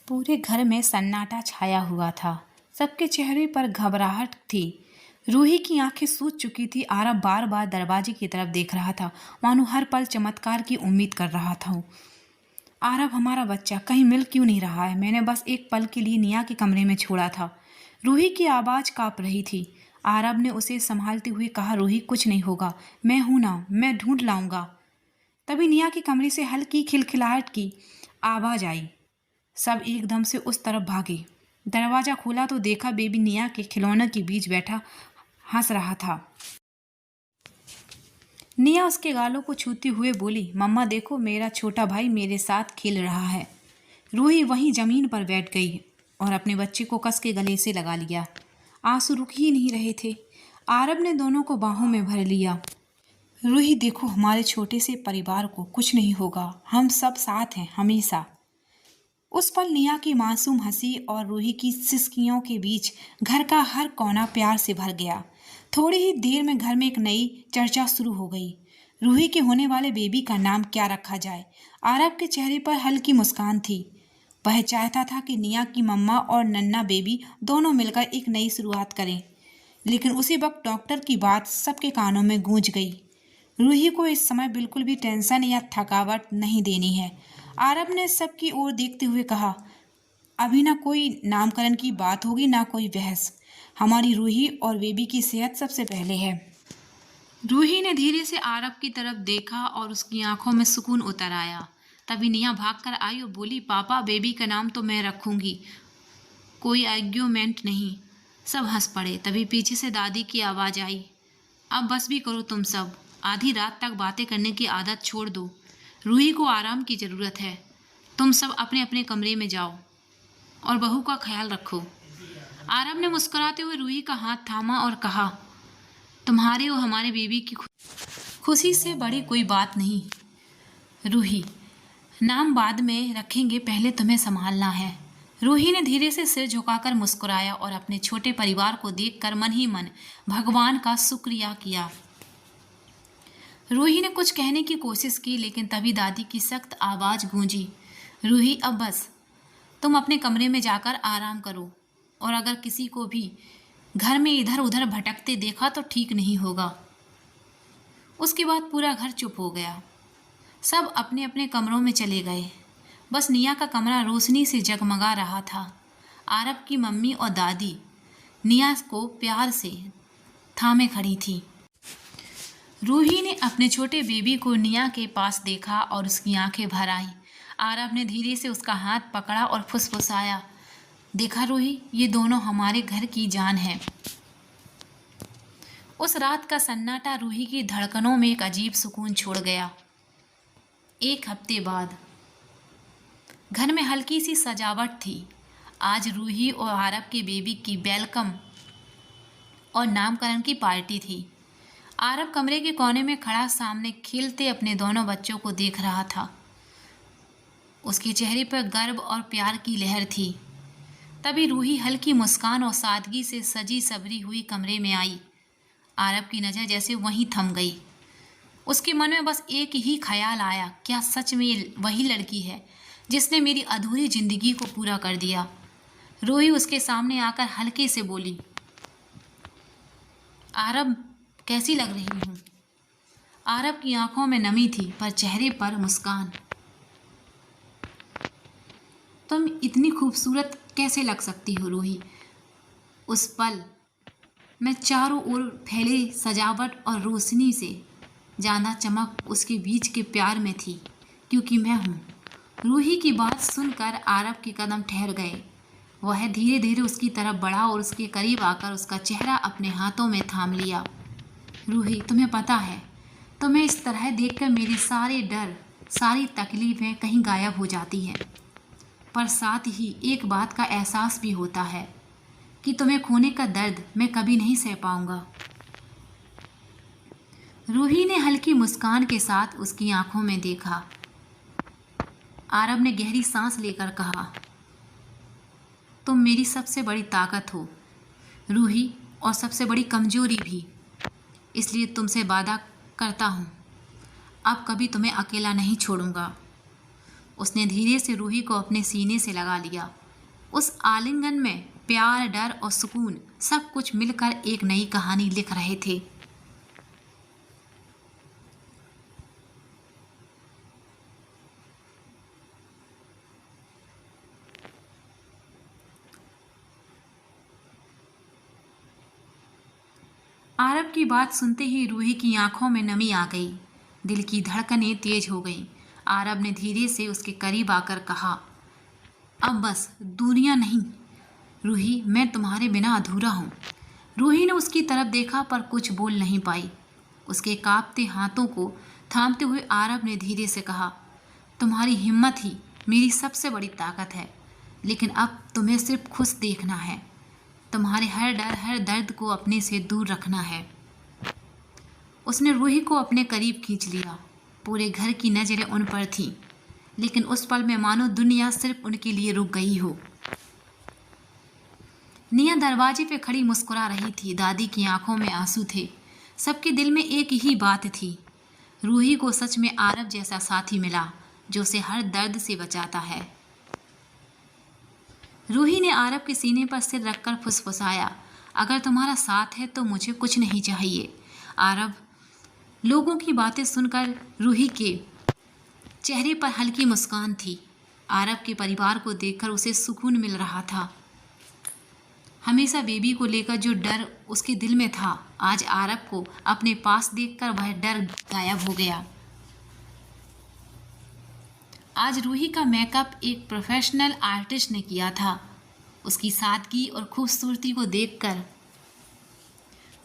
पूरे घर में सन्नाटा छाया हुआ था। सबके चेहरे पर घबराहट थी। रूही की आंखें सूज चुकी थी। आरव बार बार दरवाजे की तरफ देख रहा था, मानो हर पल चमत्कार की उम्मीद कर रहा था। आरव, हमारा बच्चा कहीं मिल क्यों नहीं रहा है? मैंने बस एक पल के लिए निया के कमरे में छोड़ा था। रूही की आवाज कांप रही थी। आरव ने उसे संभालते हुए कहा, रूही कुछ नहीं होगा, मैं हूं ना, मैं ढूंढ लाऊंगा। तभी निया के कमरे से हल्की खिलखिलाहट की आवाज आई। सब एकदम से उस तरफ भागे। दरवाजा खोला तो देखा बेबी निया के खिलौनों के बीच बैठा हंस रहा था। निया उसके गालों को छूते हुए बोली, मम्मा देखो, मेरा छोटा भाई मेरे साथ खेल रहा है। रूही वहीं जमीन पर बैठ गई और अपने बच्चे को कस के गले से लगा लिया। आंसू रुक ही नहीं रहे थे। आरब ने दोनों को बाहों में भर लिया। रूही देखो, हमारे छोटे से परिवार को कुछ नहीं होगा, हम सब साथ हैं हमेशा। उस पल निया की मासूम हंसी और रूही की सिसकियों के बीच घर का हर कोना प्यार से भर गया। थोड़ी ही देर में घर में एक नई चर्चा शुरू हो गई। रूही के होने वाले बेबी का नाम क्या रखा जाए? आरब के चेहरे पर हल्की मुस्कान थी। वह चाहता था कि निया की मम्मा और नन्ना बेबी दोनों मिलकर एक नई शुरुआत करें, लेकिन उसी वक्त डॉक्टर की बात सबके कानों में गूंज गई। रूही को इस समय बिल्कुल भी टेंशन या थकावट नहीं देनी है। आरब ने सबकी ओर देखते हुए कहा, अभी ना कोई नामकरण की बात होगी, ना कोई बहस। हमारी रूही और बेबी की सेहत सबसे पहले है। रूही ने धीरे से आरब की तरफ देखा और उसकी आंखों में सुकून उतर आया। तभी निया भागकर आई और बोली, पापा, बेबी का नाम तो मैं रखूंगी, कोई आर्ग्यूमेंट नहीं। सब हंस पड़े। तभी पीछे से दादी की आवाज़ आई, अब बस भी करो तुम सब, आधी रात तक बातें करने की आदत छोड़ दो। रूही को आराम की ज़रूरत है। तुम सब अपने अपने कमरे में जाओ और बहू का ख्याल रखो। आरब ने मुस्कुराते हुए रूही का हाथ थामा और कहा, तुम्हारे और हमारे बेबी की खुशी से बड़ी कोई बात नहीं। रूही, नाम बाद में रखेंगे, पहले तुम्हें संभालना है। रूही ने धीरे से सिर झुकाकर मुस्कुराया और अपने छोटे परिवार को देखकर मन ही मन भगवान का शुक्रिया किया। रूही ने कुछ कहने की कोशिश की, लेकिन तभी दादी की सख्त आवाज़ गूंजी, रूही अब बस, तुम अपने कमरे में जाकर आराम करो, और अगर किसी को भी घर में इधर उधर भटकते देखा तो ठीक नहीं होगा। उसके बाद पूरा घर चुप हो गया। सब अपने अपने कमरों में चले गए। बस निया का कमरा रोशनी से जगमगा रहा था। आरब की मम्मी और दादी निया को प्यार से थामे खड़ी थी। रूही ने अपने छोटे बेबी को निया के पास देखा और उसकी आंखें भर आईं। आरब ने धीरे से उसका हाथ पकड़ा और फुसफुसाया, देखा रूही, ये दोनों हमारे घर की जान है। उस रात का सन्नाटा रूही की धड़कनों में एक अजीब सुकून छोड़ गया। एक हफ्ते बाद घर में हल्की सी सजावट थी। आज रूही और आरब के बेबी की वेलकम और नामकरण की पार्टी थी। आरब कमरे के कोने में खड़ा सामने खेलते अपने दोनों बच्चों को देख रहा था। उसके चेहरे पर गर्व और प्यार की लहर थी। तभी रूही हल्की मुस्कान और सादगी से सजी सबरी हुई कमरे में आई। आरब की नज़र जैसे वहीं थम गई। उसके मन में बस एक ही ख्याल आया, क्या सच में वही लड़की है जिसने मेरी अधूरी जिंदगी को पूरा कर दिया? रूही उसके सामने आकर हल्के से बोली, आरब, कैसी लग रही हूँ? आरब की आंखों में नमी थी पर चेहरे पर मुस्कान। तुम इतनी खूबसूरत कैसे लग सकती हो रूही? उस पल मैं चारों ओर फैले सजावट और रोशनी से ज़्यादा चमक उसके बीच के प्यार में थी, क्योंकि मैं हूँ। रूही की बात सुनकर आरब के कदम ठहर गए। वह धीरे धीरे उसकी तरफ बढ़ा और उसके करीब आकर उसका चेहरा अपने हाथों में थाम लिया। रूही, तुम्हें पता है, तुम्हें इस तरह देखकर मेरे सारे डर, सारी तकलीफें कहीं गायब हो जाती हैं। पर साथ ही एक बात का एहसास भी होता है कि तुम्हें खोने का दर्द मैं कभी नहीं सह पाऊंगा। रूही ने हल्की मुस्कान के साथ उसकी आंखों में देखा। आरब ने गहरी सांस लेकर कहा, तुम मेरी सबसे बड़ी ताकत हो रूही, और सबसे बड़ी कमजोरी भी। इसलिए तुमसे वादा करता हूँ, अब कभी तुम्हें अकेला नहीं छोड़ूंगा। उसने धीरे से रूही को अपने सीने से लगा लिया। उस आलिंगन में प्यार, डर और सुकून सब कुछ मिलकर एक नई कहानी लिख रहे थे। आरब की बात सुनते ही रूही की आंखों में नमी आ गई, दिल की धड़कनें तेज हो गईं। आरब ने धीरे से उसके करीब आकर कहा, अब बस दुनिया नहीं रूही, मैं तुम्हारे बिना अधूरा हूँ। रूही ने उसकी तरफ देखा पर कुछ बोल नहीं पाई। उसके कांपते हाथों को थामते हुए आरब ने धीरे से कहा, तुम्हारी हिम्मत ही मेरी सबसे बड़ी ताकत है, लेकिन अब तुम्हें सिर्फ खुश देखना है। तुम्हारे हर डर, हर दर्द को अपने से दूर रखना है। उसने रूही को अपने करीब खींच लिया। पूरे घर की नज़रें उन पर थीं, लेकिन उस पल में मानो दुनिया सिर्फ उनके लिए रुक गई हो। निया दरवाजे पे खड़ी मुस्कुरा रही थी। दादी की आंखों में आंसू थे। सबके दिल में एक ही बात थी, रूही को सच में आरब जैसा साथी मिला जो उसे हर दर्द से बचाता है। रूही ने आरब के सीने पर सिर रखकर फुसफुसाया, अगर तुम्हारा साथ है तो मुझे कुछ नहीं चाहिए। आरब लोगों की बातें सुनकर रूही के चेहरे पर हल्की मुस्कान थी। आरब के परिवार को देखकर उसे सुकून मिल रहा था। हमेशा बेबी को लेकर जो डर उसके दिल में था, आज आरब को अपने पास देखकर वह डर गायब हो गया। आज रूही का मेकअप एक प्रोफेशनल आर्टिस्ट ने किया था। उसकी सादगी और खूबसूरती को देखकर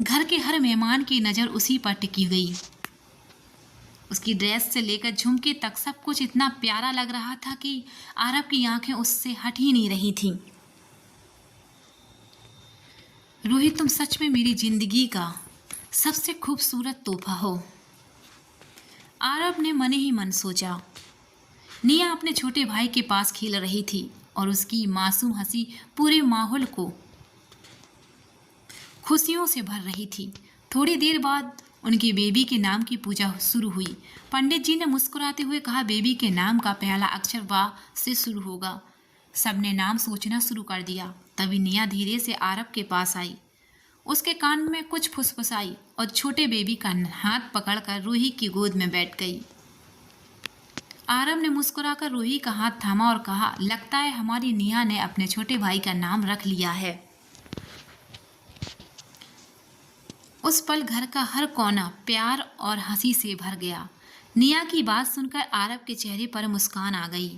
घर के हर मेहमान की नज़र उसी पर टिकी गई। उसकी ड्रेस से लेकर झुमके तक सब कुछ इतना प्यारा लग रहा था कि आरब की आंखें उससे हट ही नहीं रही थीं। रूही, तुम सच में मेरी जिंदगी का सबसे खूबसूरत तोहफा हो, आरब ने मन ही मन सोचा। निया अपने छोटे भाई के पास खेल रही थी और उसकी मासूम हंसी पूरे माहौल को खुशियों से भर रही थी। थोड़ी देर बाद उनकी बेबी के नाम की पूजा शुरू हुई। पंडित जी ने मुस्कुराते हुए कहा, बेबी के नाम का पहला अक्षर वाह से शुरू होगा। सबने नाम सोचना शुरू कर दिया। तभी निया धीरे से आरब के पास आई, उसके कान में कुछ फुसफुसाई और छोटे बेबी का हाथ पकड़कर रूही की गोद में बैठ गई। आरब ने मुस्कुराकर रूही का हाथ थामा और कहा, लगता है हमारी निया ने अपने छोटे भाई का नाम रख लिया है। उस पल घर का हर कोना प्यार और हंसी से भर गया। निया की बात सुनकर आरब के चेहरे पर मुस्कान आ गई।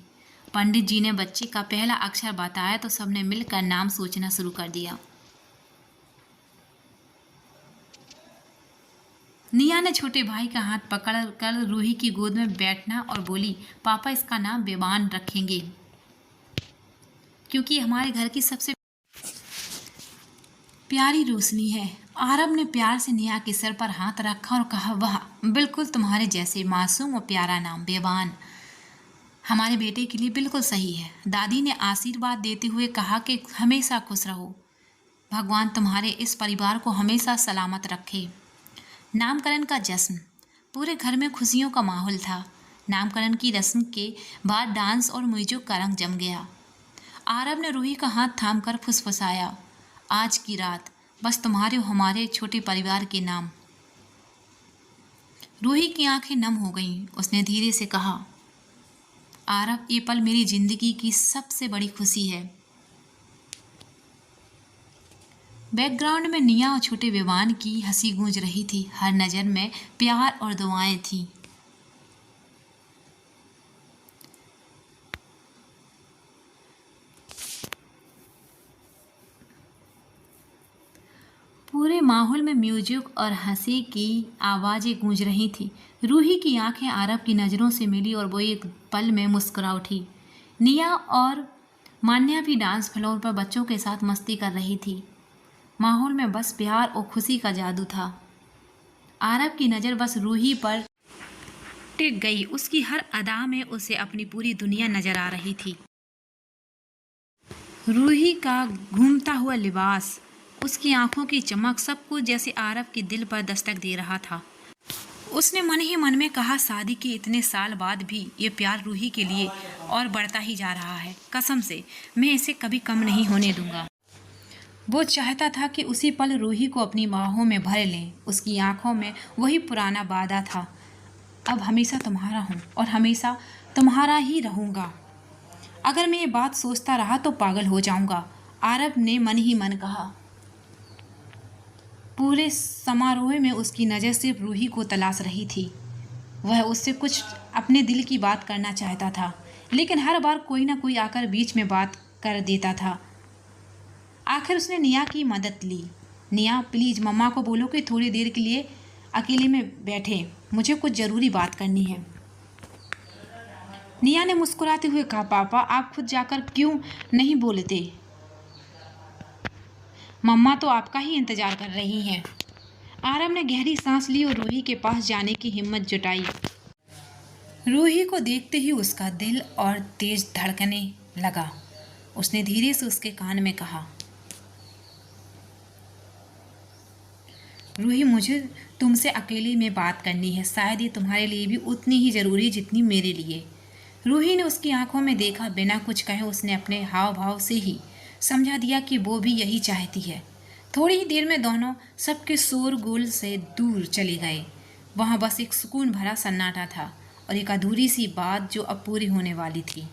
पंडित जी ने बच्चे का पहला अक्षर बताया तो सबने मिलकर नाम सोचना शुरू कर दिया। निया ने छोटे भाई का हाथ पकड़कर रूही की गोद में बैठना और बोली, पापा इसका नाम बेबान रखेंगे क्योंकि हमारे घर की सबसे प्यारी रोशनी है। आरब ने प्यार से निया के सर पर हाथ रखा और कहा, वाह, बिल्कुल तुम्हारे जैसे मासूम और प्यारा नाम बेबान हमारे बेटे के लिए बिल्कुल सही है। दादी ने आशीर्वाद देते हुए कहा कि हमेशा खुश रहो, भगवान तुम्हारे इस परिवार को हमेशा सलामत रखे। नामकरण का जश्न, पूरे घर में खुशियों का माहौल था। नामकरण की रस्म के बाद डांस और म्यूजिक का रंग जम गया। आरब ने रूही का हाथ थामकर फुसफुसाया, आज की रात बस तुम्हारे और हमारे छोटे परिवार के नाम। रूही की आंखें नम हो गईं। उसने धीरे से कहा, आरब, ये पल मेरी जिंदगी की सबसे बड़ी खुशी है। बैकग्राउंड में निया और छोटे बेबान की हंसी गूंज रही थी। हर नज़र में प्यार और दुआएं थीं। पूरे माहौल में म्यूजिक और हंसी की आवाज़ें गूंज रही थी। रूही की आंखें आरब की नज़रों से मिली और वो एक पल में मुस्कुरा उठी। निया और मान्या भी डांस फ्लोर पर बच्चों के साथ मस्ती कर रही थी। माहौल में बस प्यार और खुशी का जादू था। आरब की नज़र बस रूही पर टिक गई। उसकी हर अदा में उसे अपनी पूरी दुनिया नजर आ रही थी। रूही का घूमता हुआ लिबास, उसकी आंखों की चमक, सब कुछ जैसे आरब के दिल पर दस्तक दे रहा था। उसने मन ही मन में कहा, शादी के इतने साल बाद भी ये प्यार रूही के लिए और बढ़ता ही जा रहा है। कसम से मैं इसे कभी कम नहीं होने दूंगा। वो चाहता था कि उसी पल रूही को अपनी बाहों में भर लें। उसकी आंखों में वही पुराना वादा था, अब हमेशा तुम्हारा हूँ और हमेशा तुम्हारा ही रहूँगा। अगर मैं ये बात सोचता रहा तो पागल हो जाऊँगा, आरव ने मन ही मन कहा। पूरे समारोह में उसकी नज़र सिर्फ रूही को तलाश रही थी। वह उससे कुछ अपने दिल की बात करना चाहता था, लेकिन हर बार कोई ना कोई आकर बीच में बात कर देता था। आखिर उसने निया की मदद ली। निया, प्लीज़ मम्मा को बोलो कि थोड़ी देर के लिए अकेले में बैठे, मुझे कुछ ज़रूरी बात करनी है। निया ने मुस्कुराते हुए कहा, पापा आप खुद जाकर क्यों नहीं बोलते? मम्मा तो आपका ही इंतज़ार कर रही हैं। आरव ने गहरी सांस ली और रूही के पास जाने की हिम्मत जुटाई। रूही को देखते ही उसका दिल और तेज धड़कने लगा। उसने धीरे से उसके कान में कहा, रूही मुझे तुमसे अकेले में बात करनी है, शायद ये तुम्हारे लिए भी उतनी ही ज़रूरी जितनी मेरे लिए। रूही ने उसकी आंखों में देखा। बिना कुछ कहे उसने अपने हाव भाव से ही समझा दिया कि वो भी यही चाहती है। थोड़ी ही देर में दोनों सबके शोरगुल से दूर चले गए। वहाँ बस एक सुकून भरा सन्नाटा था और एक अधूरी सी बात जो अब पूरी होने वाली थी।